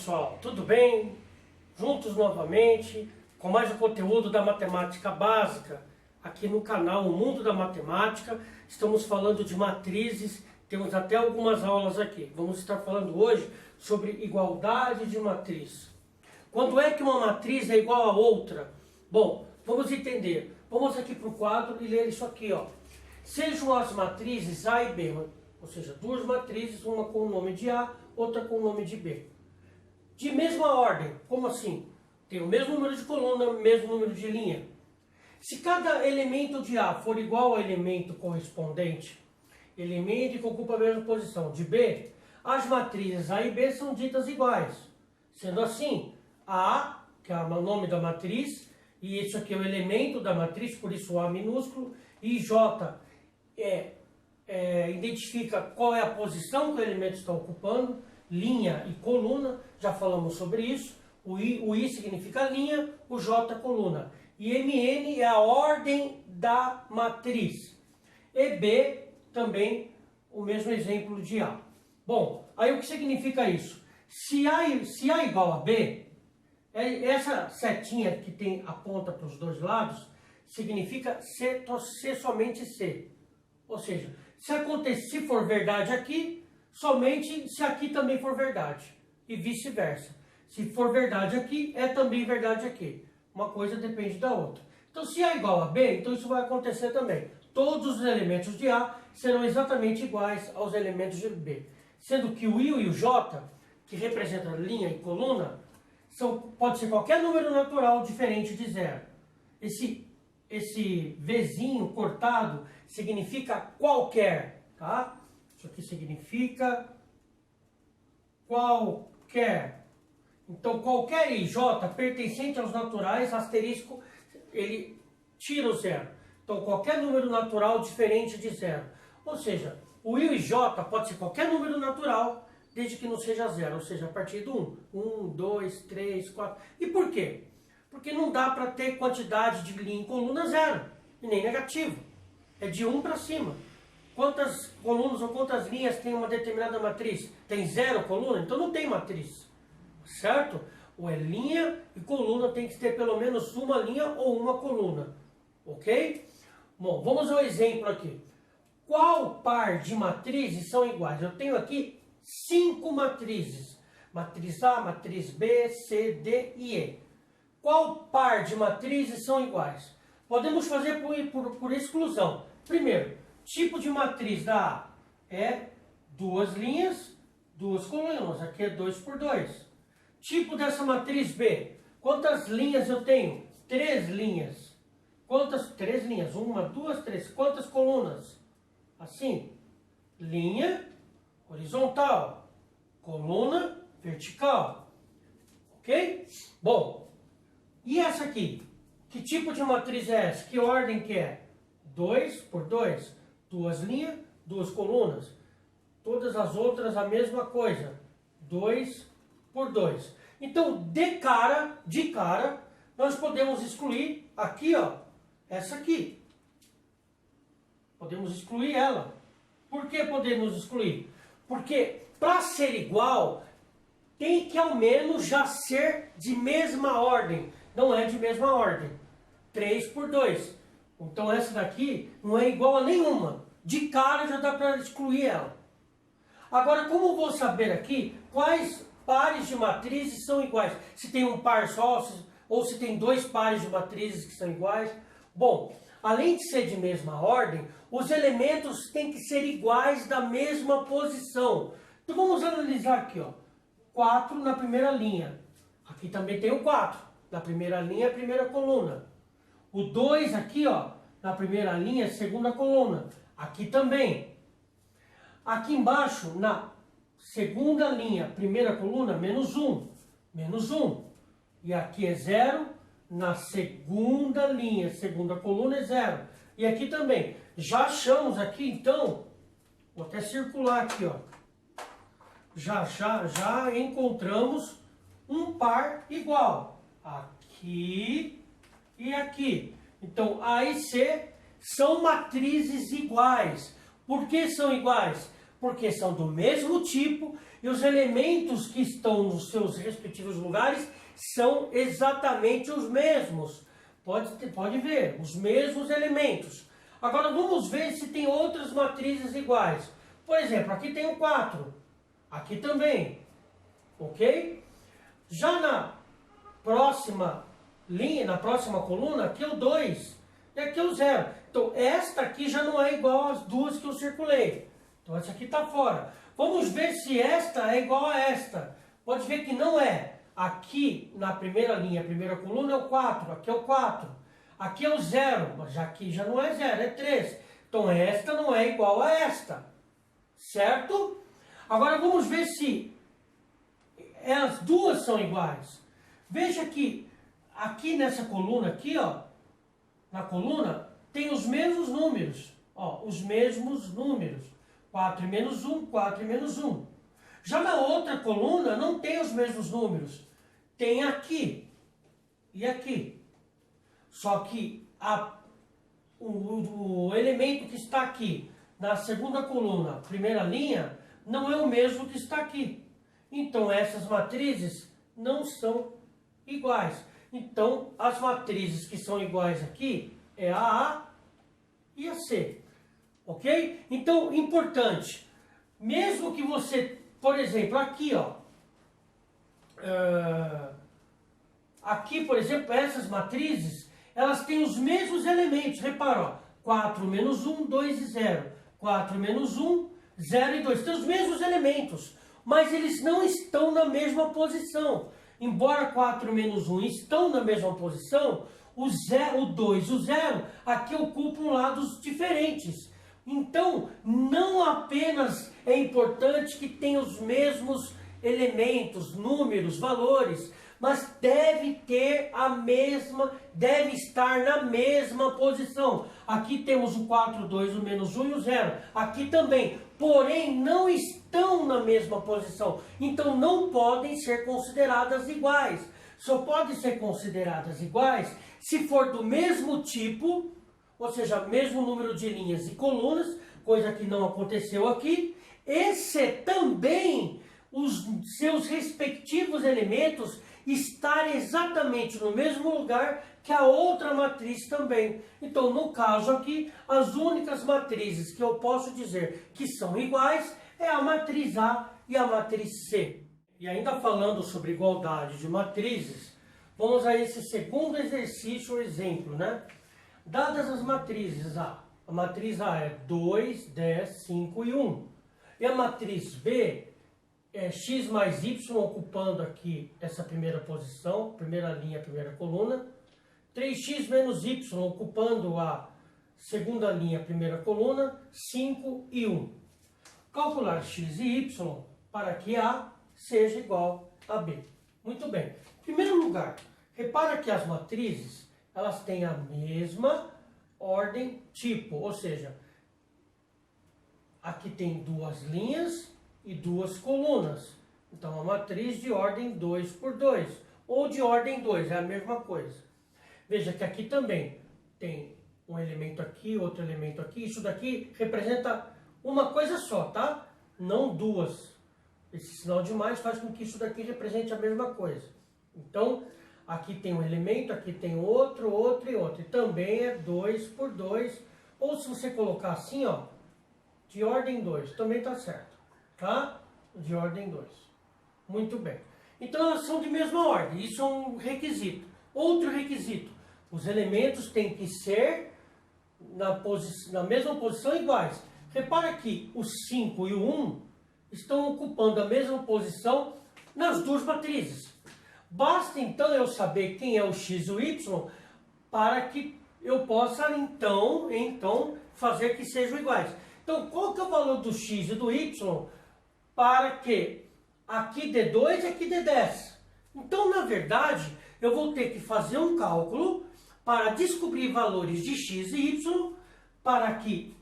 pessoal, tudo bem? Juntos novamente com mais um conteúdo da matemática básica aqui no canal O Mundo da Matemática. Estamos falando de matrizes, temos até algumas aulas aqui. Vamos estar falando hoje sobre igualdade de matriz. Quando é que uma matriz é igual a outra? Bom, vamos entender. Vamos aqui para o quadro e ler isso aqui, ó. Sejam as matrizes A e B, ou seja, duas matrizes, uma com o nome de A, outra com o nome de B. De mesma ordem, como assim? Tem o mesmo número de coluna, o mesmo número de linha. Se cada elemento de A for igual ao elemento correspondente, elemento que ocupa a mesma posição de B, as matrizes A e B são ditas iguais. Sendo assim, A, que é o nome da matriz, e isso aqui é o elemento da matriz, por isso A minúsculo, e J identifica qual é a posição que o elemento está ocupando, linha e coluna, já falamos sobre isso. O I significa linha, o J coluna. E MN é a ordem da matriz. E B também o mesmo exemplo de A. Bom, aí o que significa isso? Se A é igual a B, essa setinha que tem a ponta para os dois lados, significa ser somente C. Ou seja, se for verdade aqui, somente se aqui também for verdade. E vice-versa. Se for verdade aqui, é também verdade aqui. Uma coisa depende da outra. Então, se A é igual a B, então isso vai acontecer também. Todos os elementos de A serão exatamente iguais aos elementos de B. Sendo que o I e o J, que representam linha e coluna, pode ser qualquer número natural diferente de zero. Esse Vzinho cortado significa qualquer, tá? Isso aqui significa qualquer. Então, qualquer IJ pertencente aos naturais, asterisco, ele tira o zero. Então, qualquer número natural diferente de zero. Ou seja, o I e J pode ser qualquer número natural, desde que não seja zero. Ou seja, a partir do 1, 2, 3, 4. E por quê? Porque não dá para ter quantidade de linha em coluna zero, e nem negativo. É de 1 para cima. Quantas colunas ou quantas linhas tem uma determinada matriz? Tem zero coluna? Então não tem matriz. Certo? Ou é linha e coluna, tem que ter pelo menos uma linha ou uma coluna. Ok? Bom, vamos ao exemplo aqui. Qual par de matrizes são iguais? Eu tenho aqui 5 matrizes. Matriz A, matriz B, C, D e E. Qual par de matrizes são iguais? Podemos fazer por exclusão. Primeiro, tipo de matriz da A é duas linhas, duas colunas. Aqui é 2 por 2. Tipo dessa matriz B, quantas linhas eu tenho? 3 linhas. Quantas? 3 linhas. 1, 2, 3. Quantas colunas? Assim, linha horizontal, coluna vertical. Ok? Bom, e essa aqui? Que tipo de matriz é essa? Que ordem que é? 2 por 2. Duas linhas, duas colunas. Todas as outras a mesma coisa. 2 por 2. Então, de cara, nós podemos excluir aqui, ó, essa aqui. Podemos excluir ela. Por que podemos excluir? Porque para ser igual, tem que ao menos já ser de mesma ordem. Não é de mesma ordem. 3 por 2. Então essa daqui não é igual a nenhuma. De cara já dá para excluir ela. Agora, como vou saber aqui quais pares de matrizes são iguais? Se tem um par só, ou se tem 2 pares de matrizes que são iguais? Bom, além de ser de mesma ordem, os elementos têm que ser iguais da mesma posição. Então vamos analisar aqui, ó. 4 na primeira linha. Aqui também tem o 4. Na primeira linha, a primeira coluna. O 2 aqui, ó, na primeira linha, segunda coluna. Aqui também. Aqui embaixo, na segunda linha, primeira coluna, menos 1. Menos 1. E aqui é 0. Na segunda linha, segunda coluna é 0. E aqui também. Já achamos aqui, então, vou até circular aqui, ó. Já encontramos um par igual. Aqui e aqui. Então, A e C são matrizes iguais. Por que são iguais? porque são do mesmo tipo e os elementos que estão nos seus respectivos lugares são exatamente os mesmos. Pode ver, os mesmos elementos. Agora vamos ver se tem outras matrizes iguais. Por exemplo, aqui tem o 4, aqui também, ok? Já na próxima linha, na próxima coluna, aqui é o 2 e aqui é o 0. Então esta aqui já não é igual às duas que eu circulei. Então essa aqui está fora. Vamos ver se esta é igual a esta. Pode ver que não é. Aqui na primeira linha, a primeira coluna é o 4, aqui é o 4. Aqui é o 0, mas aqui já não é 0, é 3. Então esta não é igual a esta. Certo? Agora vamos ver se as duas são iguais. Veja que aqui nessa coluna, aqui, ó, na coluna, tem os mesmos números. Ó, os mesmos números. 4 e menos 1, 4 e menos 1. Já na outra coluna não tem os mesmos números. Tem aqui e aqui. Só que o elemento que está aqui na segunda coluna, primeira linha, não é o mesmo que está aqui. Então essas matrizes não são iguais. Então as matrizes que são iguais aqui é a A e a C. Ok? Então, importante. Mesmo que você, por exemplo, aqui, ó. Aqui, por exemplo, essas matrizes, elas têm os mesmos elementos. Repara, ó. 4 menos 1, 2 e 0. 4 menos 1, 0 e 2. Tem os mesmos elementos, mas eles não estão na mesma posição. Embora 4 menos 1 estão na mesma posição, o 2 e o 0 aqui ocupam lados diferentes. Então, não apenas é importante que tenha os mesmos elementos, números, valores, mas deve estar na mesma posição. Aqui temos o 4, 2, o menos 1 e o 0. Aqui também, porém não estão na mesma posição. Então não podem ser consideradas iguais. Só podem ser consideradas iguais se for do mesmo tipo, ou seja, mesmo número de linhas e colunas, coisa que não aconteceu aqui, e se também os seus respectivos elementos estarem exatamente no mesmo lugar que a outra matriz também. Então, no caso aqui, as únicas matrizes que eu posso dizer que são iguais é a matriz A e a matriz C. E ainda falando sobre igualdade de matrizes, vamos a esse segundo exercício, exemplo, né? Dadas as matrizes A matriz A é 2, 10, 5 e 1. E a matriz B é x mais y, ocupando aqui essa primeira posição, primeira linha, primeira coluna. 3x menos y, ocupando a segunda linha, primeira coluna. 5 e 1. Calcular x e y para que A seja igual a B. Muito bem. Em primeiro lugar, repara que as matrizes elas têm a mesma ordem tipo, ou seja, aqui tem duas linhas e duas colunas. Então, a matriz de ordem 2 por 2, ou de ordem 2, é a mesma coisa. Veja que aqui também tem um elemento aqui, outro elemento aqui. Isso daqui representa uma coisa só, tá? Não duas. Esse sinal de mais faz com que isso daqui represente a mesma coisa. Então, aqui tem um elemento, aqui tem outro, outro e outro. E também é 2 por 2. Ou se você colocar assim, ó, de ordem 2, também está certo. Tá? De ordem 2. Muito bem. Então elas são de mesma ordem. Isso é um requisito. Outro requisito. Os elementos têm que ser na mesma posição iguais. Repara que o 5 e o 1 estão ocupando a mesma posição nas duas matrizes. Basta então eu saber quem é o x e o y para que eu possa então fazer que sejam iguais. Então qual que é o valor do x e do y para que aqui dê 2 e aqui dê 10? Então na verdade eu vou ter que fazer um cálculo para descobrir valores de x e y para que,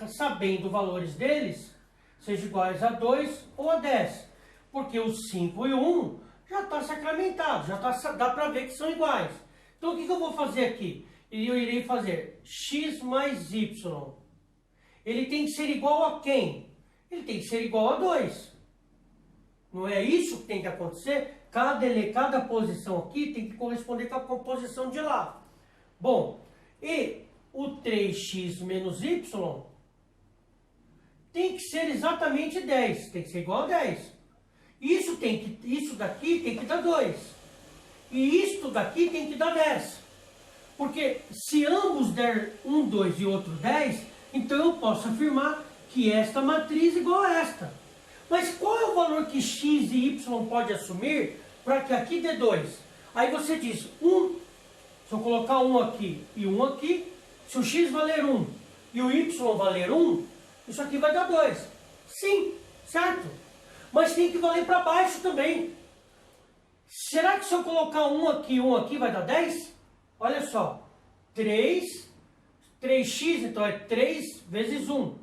sabendo valores deles, sejam iguais a 2 ou a 10. Porque o 5 e o 1 já está sacramentado, dá para ver que são iguais. Então o que eu vou fazer aqui? Eu irei fazer x mais y. Ele tem que ser igual a quem? ele tem que ser igual a 2. Não é isso que tem que acontecer? Cada posição aqui tem que corresponder com a posição de lá. Bom, e o 3x menos y tem que ser exatamente 10. Tem que ser igual a 10. Isso daqui tem que dar 2. E isto daqui tem que dar 10. Porque se ambos der 1, 2 e outro 10, então eu posso afirmar que esta matriz é igual a esta. Mas qual é o valor que x e y pode assumir para que aqui dê 2? Aí você diz, 1, se eu colocar 1 aqui e 1 aqui, se o x valer 1 e o y valer 1, isso aqui vai dar 2. Sim, certo? Mas tem que valer para baixo também. Será que se eu colocar 1 aqui vai dar 10? Olha só, 3x então é 3 vezes 1,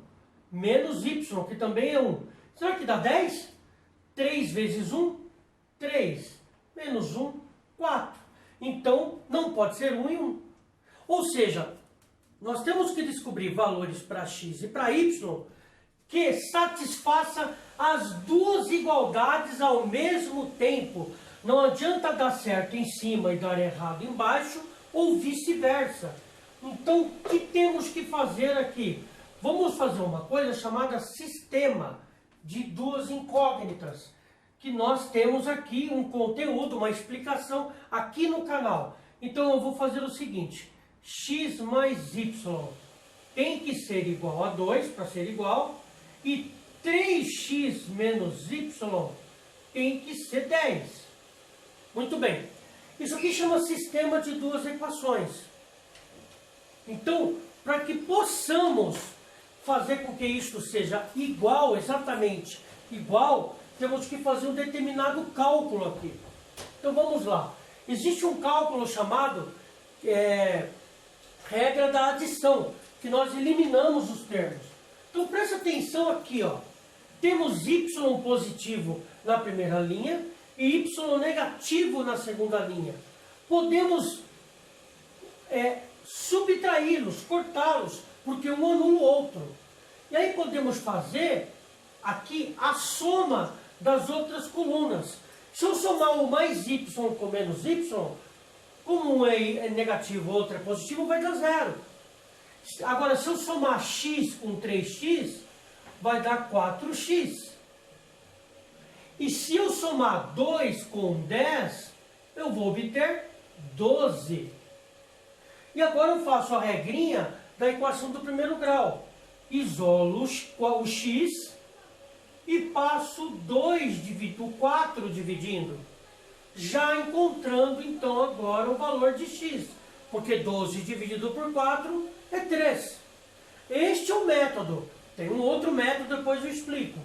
menos y, que também é 1. Será que dá 10? 3 vezes 1, 3. Menos 1, 4. Então, não pode ser 1 e 1. Ou seja, nós temos que descobrir valores para x e para y que satisfaça as duas igualdades ao mesmo tempo. Não adianta dar certo em cima e dar errado embaixo, ou vice-versa. Então, o que temos que fazer aqui? Vamos fazer uma coisa chamada sistema de duas incógnitas, que nós temos aqui um conteúdo, uma explicação aqui no canal. Então eu vou fazer o seguinte, x mais y tem que ser igual a 2 para ser igual, e 3x menos y tem que ser 10. Muito bem, isso aqui chama sistema de duas equações. Então, para que possamos fazer com que isto seja igual, exatamente igual, temos que fazer um determinado cálculo aqui. Então vamos lá. Existe um cálculo chamado regra da adição, que nós eliminamos os termos. Então presta atenção aqui, ó. Temos y positivo na primeira linha e y negativo na segunda linha. Podemos subtraí-los, cortá-los, porque um anula o outro. E aí podemos fazer aqui a soma das outras colunas. Se eu somar o mais y com menos y, como um é negativo e o outro é positivo, vai dar 0. Agora, se eu somar x com 3x, vai dar 4x. E se eu somar 2 com 10, eu vou obter 12. E agora eu faço a regrinha da equação do primeiro grau. Isolo o x e passo o 4 dividindo. Já encontrando então agora o valor de x. Porque 12 dividido por 4 é 3. Este é o método. Tem um outro método, depois eu explico.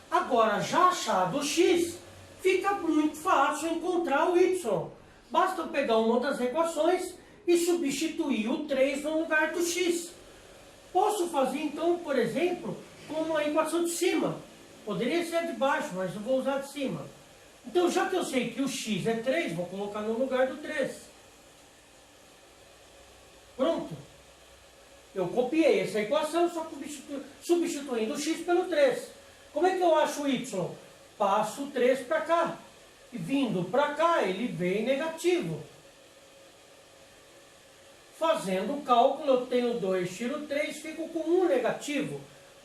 Agora, já achado o x, fica muito fácil encontrar o y. Basta eu pegar uma das equações e substituir o 3 no lugar do x. Posso fazer então, por exemplo, com a equação de cima. Poderia ser de baixo, mas eu vou usar de cima. Então, já que eu sei que o x é 3, vou colocar no lugar do 3. Pronto. Eu copiei essa equação, só substituindo o x pelo 3. Como é que eu acho o y? Passo o 3 para cá. E vindo para cá, ele vem negativo. Fazendo o cálculo, eu tenho 2, tiro 3, fico com 1 negativo.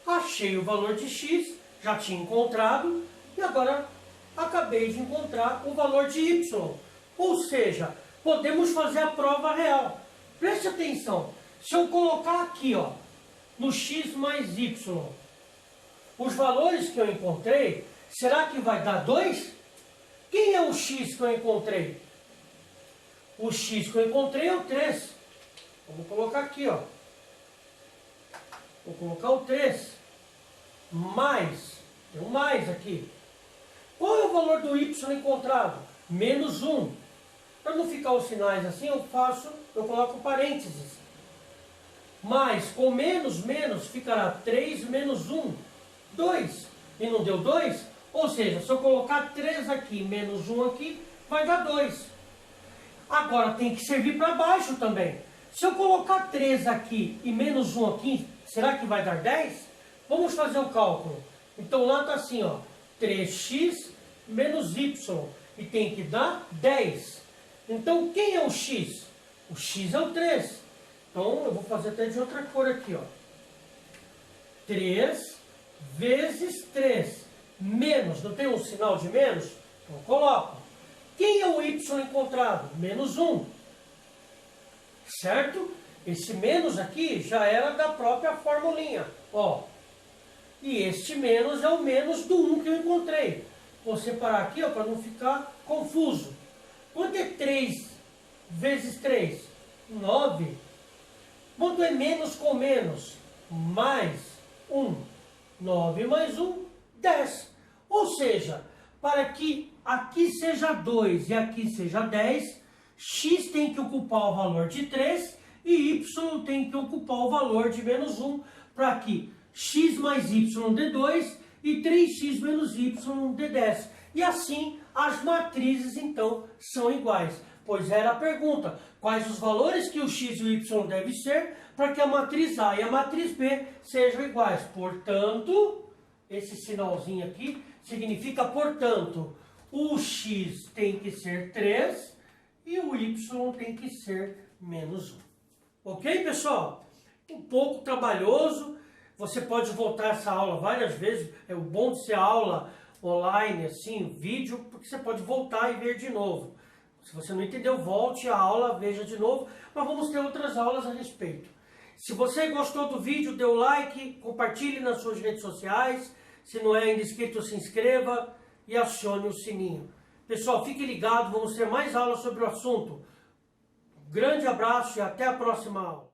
Achei o valor de x, já tinha encontrado, e agora acabei de encontrar o valor de y. Ou seja, podemos fazer a prova real. Preste atenção, se eu colocar aqui, ó, no x mais y, os valores que eu encontrei, será que vai dar 2? Quem é o x que eu encontrei? O x que eu encontrei é o 3. Vamos colocar aqui, ó. Vou colocar o 3. Mais. Tem um mais aqui. Qual é o valor do y encontrado? Menos 1. Para não ficar os sinais assim, eu coloco parênteses. Mais com menos, menos, ficará 3 menos 1. 2. E não deu 2? Ou seja, se eu colocar 3 aqui, menos 1 aqui, vai dar 2. Agora tem que servir para baixo também. Se eu colocar 3 aqui e menos 1 aqui, será que vai dar 10? Vamos fazer o cálculo. Então lá está assim, ó, 3x menos y, e tem que dar 10. Então quem é o x? O x é o 3. Então eu vou fazer até de outra cor aqui, ó. 3 vezes 3 menos, não tem um sinal de menos? Então eu coloco. Quem é o y encontrado? Menos 1. Certo? Esse menos aqui já era da própria formulinha, ó. E este menos é o menos do 1 que eu encontrei. Vou separar aqui, ó, para não ficar confuso. Quanto é 3 vezes 3? 9. Quanto é menos com menos? Mais 1. 9 mais 1, 10. Ou seja, para que aqui seja 2 e aqui seja 10, x tem que ocupar o valor de 3 e y tem que ocupar o valor de menos 1, para que x mais y dê 2 e 3x menos y dê 10. E assim as matrizes então são iguais. Pois era a pergunta, quais os valores que o x e o y devem ser para que a matriz A e a matriz B sejam iguais. Portanto, esse sinalzinho aqui significa, portanto, o x tem que ser 3 e o y tem que ser menos 1. Ok, pessoal? Um pouco trabalhoso, você pode voltar essa aula várias vezes. É o bom de ser aula online, assim, vídeo, porque você pode voltar e ver de novo. Se você não entendeu, volte a aula, veja de novo, mas vamos ter outras aulas a respeito. Se você gostou do vídeo, dê o like, compartilhe nas suas redes sociais. Se não é ainda inscrito, se inscreva e acione o sininho. Pessoal, fique ligado, vamos ter mais aulas sobre o assunto. Grande abraço e até a próxima aula.